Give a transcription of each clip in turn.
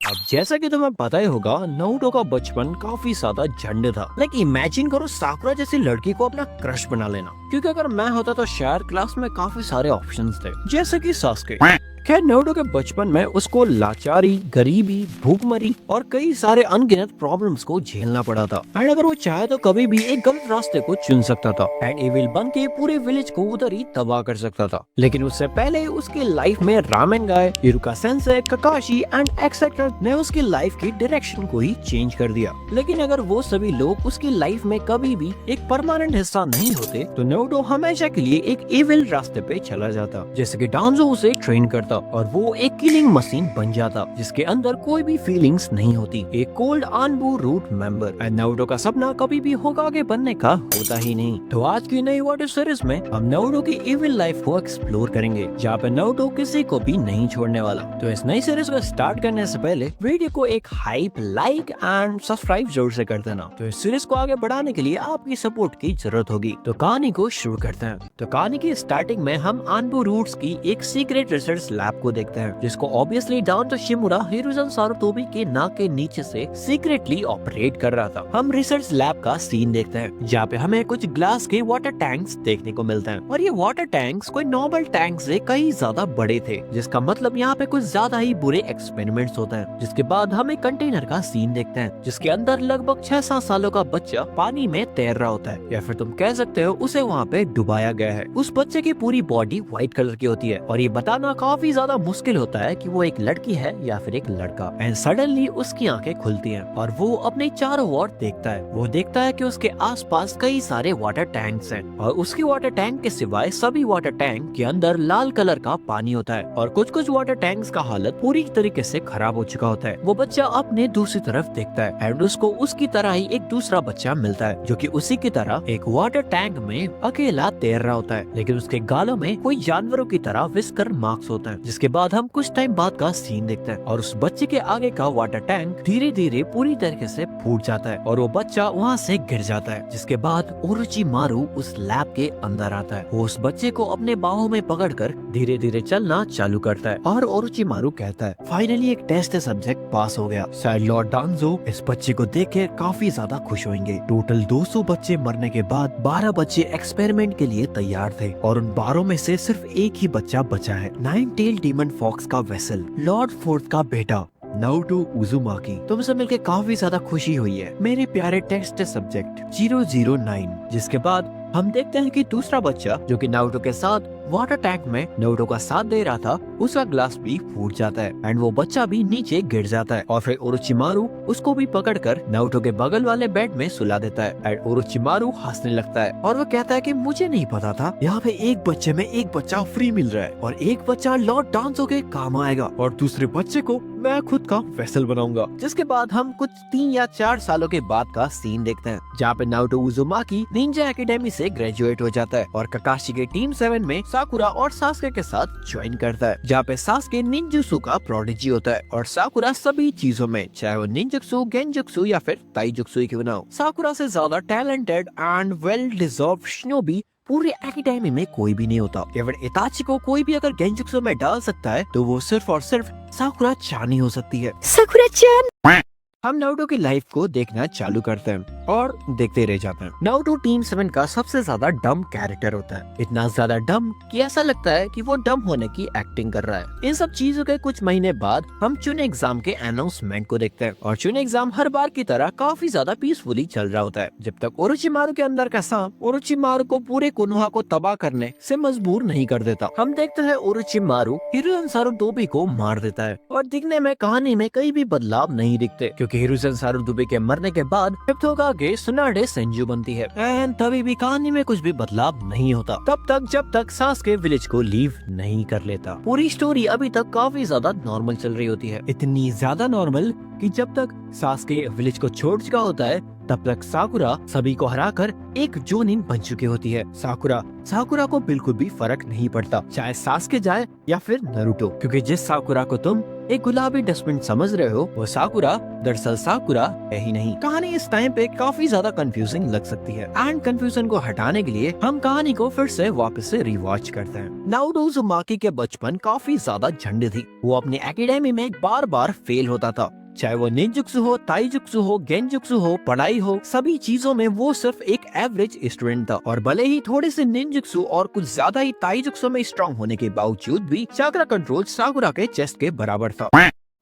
अब जैसा कि तुम्हें पता ही होगा, नारुतो का बचपन काफी ज्यादा झंड था। इमेजिन करो साकुरा जैसी लड़की को अपना क्रश बना लेना, क्योंकि अगर मैं होता तो शायद क्लास में काफी सारे ऑप्शंस थे, जैसे कि सास्के। खैर नारुतो के बचपन में उसको लाचारी, गरीबी, भूखमरी और कई सारे अनगिनत प्रॉब्लम्स को झेलना पड़ा था। एंड अगर वो चाहे तो कभी भी एक गलत रास्ते को चुन सकता था एंड इविल बन के पूरे विलेज को उधर ही तबाह कर सकता था। लेकिन उससे पहले उसकी लाइफ में ramen guy, Iruka sensei, Kakashi and etcetera ने उसकी लाइफ की डायरेक्शन को ही चेंज कर दिया। लेकिन अगर वो सभी लोग उसकी लाइफ में कभी भी एक परमानेंट हिस्सा नहीं होते तो नारुतो हमेशा के लिए एक इविल रास्ते पे चला जाता, जैसे कि डांजो उसे ट्रेन करता और वो एक किलिंग मशीन बन जाता जिसके अंदर कोई भी फीलिंग्स नहीं होती, एक cold Anbu root member. And Naruto का सपना कभी भी होकागे बनने का होता ही नहीं। तो आज की नई व्हाट इफ सीरीज में हम नारुतो की इविल लाइफ को एक्सप्लोर करेंगे, जहाँ पे नारुतो किसी को भी नहीं छोड़ने वाला। तो इस नई सीरीज को स्टार्ट करने से पहले वीडियो को एक हाइप, लाइक एंड सब्सक्राइब जरूर से कर देना। तो इस सीरीज को आगे बढ़ाने के लिए आपकी सपोर्ट की जरूरत होगी। तो कहानी को शुरू करते हैं। तो कहानी की स्टार्टिंग में हम आनबू रूट्स की एक सीक्रेट रिसर्च लैब को देखते हैं, जिसको ऑब्वियसली डाउन तो शिमुरा हिरुzen सारुतोबी के नाक के नीचे से सीक्रेटली ऑपरेट कर रहा था। हम रिसर्च लैब का सीन देखते हैं, जहाँ पे हमें कुछ ग्लास के वाटर टैंक्स देखने को मिलते हैं और ये वाटर टैंक्स कोई नॉर्मल टैंक से कहीं ज्यादा बड़े थे, जिसका मतलब यहाँ पे कुछ ज्यादा ही बुरे एक्सपेरिमेंट्स होते हैं। जिसके बाद हम एक कंटेनर का सीन देखते हैं, जिसके अंदर लगभग 6-7 सालों का बच्चा पानी में तैर रहा होता है, या फिर तुम कह सकते हो उसे वहाँ पे डुबाया गया है। उस बच्चे की पूरी बॉडी व्हाइट कलर की होती है और ये बताना काफी ज्यादा मुश्किल होता है कि वो एक लड़की है या फिर एक लड़का। एंड सडनली उसकी आंखें खुलती हैं और वो अपने चारों ओर देखता है। वो देखता है कि उसके आसपास कई सारे वाटर टैंक्स हैं और उसके वाटर टैंक के सिवाय सभी वाटर टैंक के अंदर लाल कलर का पानी होता है और कुछ कुछ वाटर टैंक्स का हालत पूरी तरीके से खराब हो चुका होता है। वो बच्चा अपने दूसरी तरफ देखता है एंड उसको उसकी तरह ही एक दूसरा बच्चा मिलता है, जो कि उसी की तरह एक वाटर टैंक में अकेला तैर रहा होता है, लेकिन उसके गालों में कोई जानवरों की तरह विस्कर मार्क्स होता है। जिसके बाद हम कुछ टाइम बाद का सीन देखते हैं और उस बच्चे के आगे का वाटर टैंक धीरे धीरे पूरी तरीके से फूट जाता है और वो बच्चा वहाँ से गिर जाता है। जिसके बाद ओरोचिमारू उस लैब के अंदर आता है। वो उस बच्चे को अपने बाहों में पकड़कर धीरे धीरे चलना चालू करता है और ओरोचिमारू कहता है, फाइनली एक टेस्ट सब्जेक्ट पास हो गया। शायद लॉर्ड डांजो इस बच्चे को देख के काफी ज्यादा खुश होंगे। टोटल 200 बच्चे मरने के बाद 12 बच्चे एक्सपेरिमेंट के लिए तैयार थे और उन 12 में से सिर्फ एक ही बच्चा बचा है, नाइन टेल डीमन फॉक्स का वेसल, लॉर्ड फोर्थ का बेटा नारुतो उजुमाकी। तुमसे मिलकर काफी ज्यादा खुशी हुई है मेरे प्यारे टेस्ट सब्जेक्ट 009। जिसके बाद हम देखते हैं कि दूसरा बच्चा जो कि नारुतो के साथ वाटर टैंक में नारुतो का साथ दे रहा था, उसका ग्लास भी फूट जाता है एंड वो बच्चा भी नीचे गिर जाता है और फिर ओरोचिमारू उसको भी पकड़कर नारुतो के बगल वाले बेड में सुला देता है एंड ओरोचिमारू हंसने लगता है और वो कहता है कि मुझे नहीं पता था यहाँ पे एक बच्चे में एक बच्चा फ्री मिल रहा है और एक बच्चा लॉर्ड डांजो के काम आएगा और दूसरे बच्चे को मैं खुद का वेसल बनाऊंगा। जिसके बाद हम कुछ 3 या 4 सालों के बाद का सीन देखते हैं, जहाँ पे नारुतो उजुमाकी निंजा एकेडमी से ग्रेजुएट हो जाता है और ककाशी के टीम 7 में साकुरा और सास्के के साथ ज्वाइन करता है, जहाँ पे सास्के निंजुत्सु का प्रोडिजी होता है और साकुरा सभी चीजों में, चाहे वो निंजुत्सु, गेंजुत्सु या फिर ताइजुत्सु क्यों ना हो, साकुरा से ज्यादा talented and well deserved shinobi पूरे एकेडमी में कोई भी नहीं होता। केवल इताची को कोई भी अगर गेंजुत्सु में डाल सकता है तो वो सिर्फ और सिर्फ साकुरा चान ही हो सकती है। साकुरा चान। हम नारुतो की लाइफ को देखना चालू करते हैं और देखते रह जाते हैं। नारुतो टीम 7 का सबसे ज्यादा डम कैरेक्टर होता है, इतना ज्यादा डम कि ऐसा लगता है कि वो डम होने की एक्टिंग कर रहा है। इन सब चीजों के कुछ महीने बाद हम चुने एग्जाम के अनाउंसमेंट को देखते हैं और चुने एग्जाम हर बार की तरह काफी ज्यादा पीसफुली चल रहा होता है, जब तक ओरोचिमारू के अंदर का सांप ओरोचिमारू को पूरे कोनोहा को तबाह करने से मजबूर नहीं कर देता। हम देखते हैं ओरोचिमारू हिरुzen सारुतोबी को मार देता है और दिखने में कहानी में कहीं भी बदलाव नहीं दिखते, क्योंकि हिरुzen सारुतोबी के मरने के बाद हिप्तोकागे सुनाडे सेंजू बनती है एंड तभी भी कहानी में कुछ भी बदलाव नहीं होता तब तक जब तक सास्के विलेज को लीव नहीं कर लेता। पूरी स्टोरी अभी तक काफी ज्यादा नॉर्मल चल रही होती है, इतनी ज्यादा नॉर्मल कि जब तक सास्के विलेज को छोड़ चुका होता है तब तक साकुरा सभी को हराकर एक जोनिन बन चुकी होती है। साकुरा को बिल्कुल भी फर्क नहीं पड़ता चाहे सास्के जाए या फिर नारुतो, क्योंकि जिस साकुरा को तुम एक गुलाबी डस्टबिन समझ रहे हो, वो साकुरा दरअसल साकुरा है ही नहीं। कहानी इस टाइम पे काफी ज्यादा कंफ्यूजिंग लग सकती है एंड कंफ्यूजन को हटाने के लिए हम कहानी को फिर से वापस से रिवॉच करते हैं। नाओटो उज़ुमाकी के बचपन काफी ज्यादा झंड थी। वो अपनी एकेडमी में बार बार फेल होता था, चाहे वो निंजुत्सु हो, ताईजुत्सु हो, गेंजुत्सु हो, पढ़ाई हो, सभी चीजों में वो सिर्फ एक एवरेज स्टूडेंट था। और भले ही थोड़े से निंजुत्सु और कुछ ज्यादा ही ताईजुत्सु में स्ट्रांग होने के बावजूद भी चाक्रा कंट्रोल साकुरा के चेस्ट के बराबर था।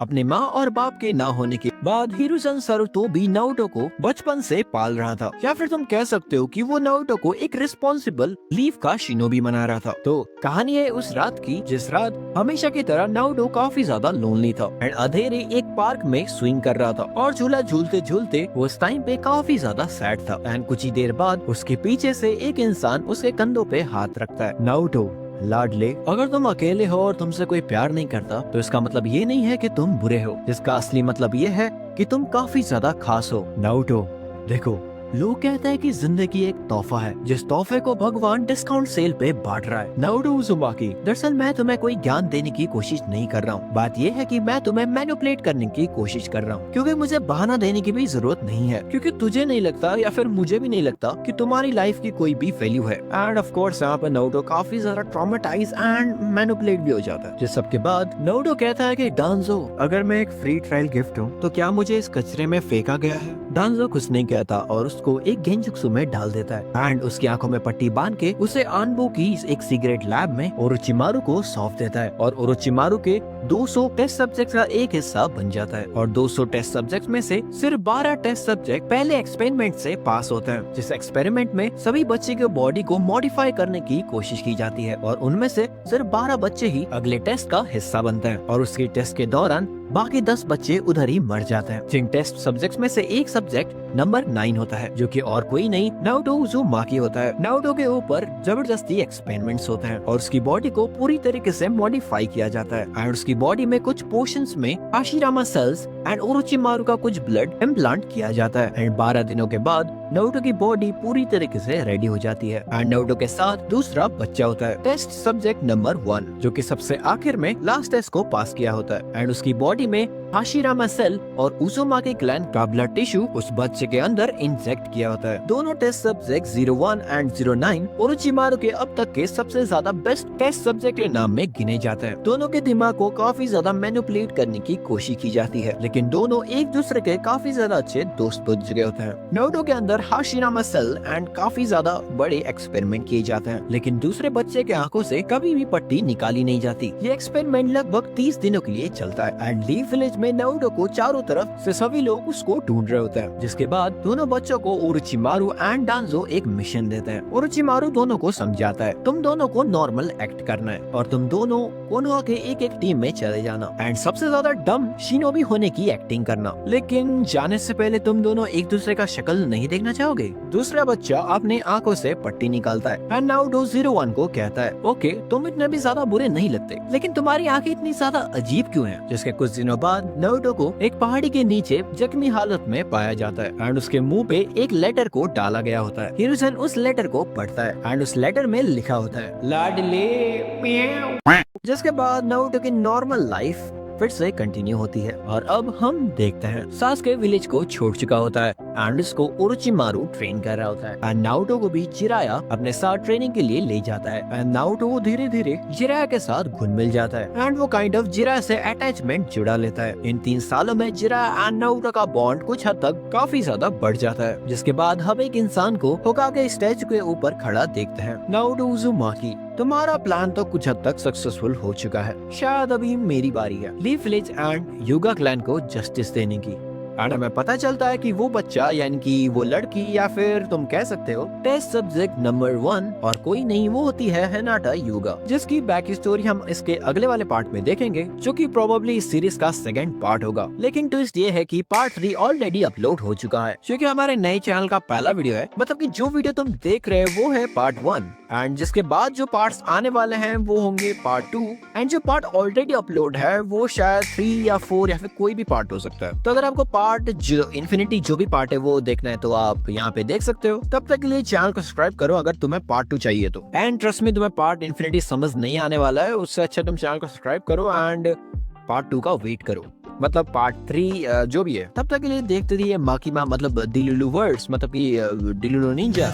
अपने माँ और बाप के ना होने के बाद हिरुzen सरुतो भी नारुतो को बचपन से पाल रहा था, या फिर तुम कह सकते हो कि वो नारुतो को एक रिस्पॉन्सिबल लीफ का शिनोबी बना रहा था। तो कहानी है उस रात की जिस रात हमेशा की तरह नारुतो काफी ज्यादा लोनली था एंड अंधेरे एक पार्क में स्विंग कर रहा था और झूला झूलते झूलते वो उस टाइम पे काफी ज्यादा सैड था एंड कुछ ही देर बाद उसके पीछे से एक इंसान उसके कंधों पे हाथ रखता है। नारुतो लाडले, अगर तुम अकेले हो और तुमसे कोई प्यार नहीं करता तो इसका मतलब ये नहीं है कि तुम बुरे हो, जिसका असली मतलब ये है कि तुम काफी ज्यादा खास हो। नारुतो देखो, लोग कहते हैं कि जिंदगी एक तोहफा है जिस तोहफे को भगवान डिस्काउंट सेल पे बांट रहा है। नारुतो उज़ुमाकी, दरअसल मैं तुम्हें कोई ज्ञान देने की कोशिश नहीं कर रहा हूँ। बात ये है कि मैं तुम्हें मैनिपुलेट करने की कोशिश कर रहा हूँ, क्योंकि मुझे बहाना देने की भी जरूरत नहीं है, क्योंकि तुझे नहीं लगता या फिर मुझे भी नहीं लगता कि तुम्हारी लाइफ की कोई भी वैल्यू है। एंड ऑफ कोर्स यहाँ पे नारुतो काफी ज्यादा ट्रॉमेटाइज एंड मैनिपुलेट भी हो जाता है। जिस सब के बाद नारुतो कहता है कि डांजो, अगर मैं एक फ्री ट्रायल गिफ्ट हूँ तो क्या मुझे इस कचरे में फेंका गया है? डांजो कुछ नहीं कहता और उसको एक गेंजुत्सु में डाल देता है एंड उसकी आंखों में पट्टी बांध के उसे आनबो की एक सिगरेट लैब में ओरोचिमारू को सौंप देता है और ओरोचिमारू के 200 टेस्ट सब्जेक्ट का एक हिस्सा बन जाता है। और 200 टेस्ट सब्जेक्ट में से सिर्फ 12 टेस्ट सब्जेक्ट पहले एक्सपेरिमेंट से पास होते हैं, जिस एक्सपेरिमेंट में सभी बच्चे के बॉडी को मॉडिफाई करने की कोशिश की जाती है और उनमें से सिर्फ 12 बच्चे ही अगले टेस्ट का हिस्सा बनते हैं और उसके टेस्ट के दौरान बाकी 10 बच्चे उधर ही मर जाते हैं। जिन टेस्ट सब्जेक्ट्स में से एक सब्जेक्ट नंबर 9 होता है, जो कि और कोई नहीं नारुतो उज़ुमाकी होता है। नारुतो के ऊपर जबरदस्ती एक्सपेरिमेंट्स होते हैं और उसकी बॉडी को पूरी तरीके से मॉडिफाई किया जाता है एंड उसकी बॉडी में कुछ पोर्शंस में हाशिरामा सेल्स एंड ओरोचिमारू का कुछ ब्लड इम्प्लांट किया जाता है एंड 12 दिनों के बाद नारुतो की बॉडी पूरी तरीके से रेडी हो जाती है एंड नारुतो के साथ दूसरा बच्चा होता है, टेस्ट सब्जेक्ट नंबर 1, जो कि सबसे आखिर में लास्ट टेस्ट को पास किया होता है एंड उसकी बॉडी में हाशिरामा सेल और उज़ुमाकी क्लैन का ब्लड टिश्यू उस बच्चे के अंदर इंजेक्ट किया होता है। दोनों टेस्ट सब्जेक्ट 01 एंड 09 ओरोचिमारू के अब तक के सबसे ज्यादा बेस्ट टेस्ट सब्जेक्ट के नाम में गिने जाते हैं। दोनों के दिमाग को काफी ज्यादा मैनिपुलेट करने की कोशिश की जाती है, लेकिन दोनों एक दूसरे के काफी ज्यादा अच्छे दोस्त बन चुके होते हैं। नारुतो के अंदर हाशिरामा सेल एंड काफी ज्यादा बड़े एक्सपेरिमेंट किए जाते हैं, लेकिन दूसरे बच्चे के आंखों से कभी भी पट्टी निकाली नहीं जाती। ये एक्सपेरिमेंट लगभग 30 दिनों के लिए चलता है एंड लीफ विलेज में नारुतो को चारों तरफ से सभी लोग उसको ढूंढ रहे होते हैं। जिसके बाद दोनों बच्चों को ओरोचिमारू एंड डांजो एक मिशन देते हैं। ओरोचिमारू दोनों को समझाता है तुम दोनों को नॉर्मल एक्ट करना है और तुम दोनों कोनोहा के एक एक टीम में चले जाना एंड सबसे ज्यादा डम शिनोबी होने की एक्टिंग करना, लेकिन जाने से पहले तुम दोनों एक दूसरे का शक्ल नहीं देखना चाहोगे? दूसरा बच्चा अपनी आंखों से पट्टी निकालता है एंड नारुतो 01 को कहता है ओके, तुम इतने भी ज्यादा बुरे नहीं लगते, लेकिन तुम्हारी आंखें इतनी ज्यादा अजीब क्यों हैं? जिसके कुछ दिनों बाद नारुतो को एक पहाड़ी के नीचे जख्मी हालत में पाया जाता है एंड उसके मुंह पे एक लेटर को डाला गया होता है। हिरुzen उस लेटर को पढ़ता है एंड उस लेटर में लिखा होता है लाडले म्याऊ। जिसके बाद नारुतो की नॉर्मल लाइफ फिर से कंटिन्यू होती है और अब हम देखते हैं सासुके विलेज को छोड़ चुका होता है एंड उसको ओरोचिमारू ट्रेन कर रहा होता है एंड नारुतो को भी जिराया अपने साथ ट्रेनिंग के लिए ले जाता है एंड नारुतो धीरे धीरे जिराया के साथ घुल मिल जाता है एंड वो काइंड ऑफ जिराया से अटैचमेंट जुड़ा लेता है। इन 3 सालों में जिराया एंड नारुतो का बॉन्ड कुछ हद तक काफी ज्यादा बढ़ जाता है। जिसके बाद हम एक इंसान को होकागे स्टैचू के ऊपर खड़ा देखते हैं। नारुतो उज़ुमाकी, तुम्हारा प्लान तो कुछ हद तक सक्सेसफुल हो चुका है, शायद अभी मेरी बारी है leaf village and yuga clan को जस्टिस देने की। एंड हमें पता चलता है कि वो बच्चा यानी कि वो लड़की या फिर तुम कह सकते हो टेस्ट सब्जेक्ट नंबर 1 और कोई नहीं, वो होती है हिनाटा युगा, जिसकी बैक स्टोरी हम इसके अगले वाले पार्ट में देखेंगे, जो कि प्रोबेबली इस सीरीज का सेकंड पार्ट होगा। लेकिन ट्विस्ट ये है कि पार्ट 3 ऑलरेडी अपलोड हो चुका है, क्योंकि हमारे नए चैनल का पहला वीडियो है, मतलब कि जो वीडियो तुम देख रहे हो वो है पार्ट 1 एंड जिसके बाद जो पार्ट्स आने वाले हैं वो होंगे पार्ट 2 एंड जो पार्ट ऑलरेडी अपलोड है वो शायद 3 या 4 या फिर कोई भी पार्ट हो सकता है। तो अगर आपको पार्ट जो इन्फिनिटी जो भी पार्ट है वो देखना है तो आप यहाँ पे देख सकते हो। तब तक के लिए चैनल को सब्सक्राइब करो अगर तुम्हें पार्ट 2 चाहिए तो। एंड ट्रस्ट में तुम्हें पार्ट इन्फिनिटी समझ नहीं आने वाला है, उससे अच्छा तुम चैनल को सब्सक्राइब करो एंड पार्ट 2 का वेट करो, मतलब पार्ट 3 जो भी है। तब तक के लिए देखते रहिए माकिमा मतलब डिलुलु वर्ड्स, मतलब कि डिलुलु निंजा।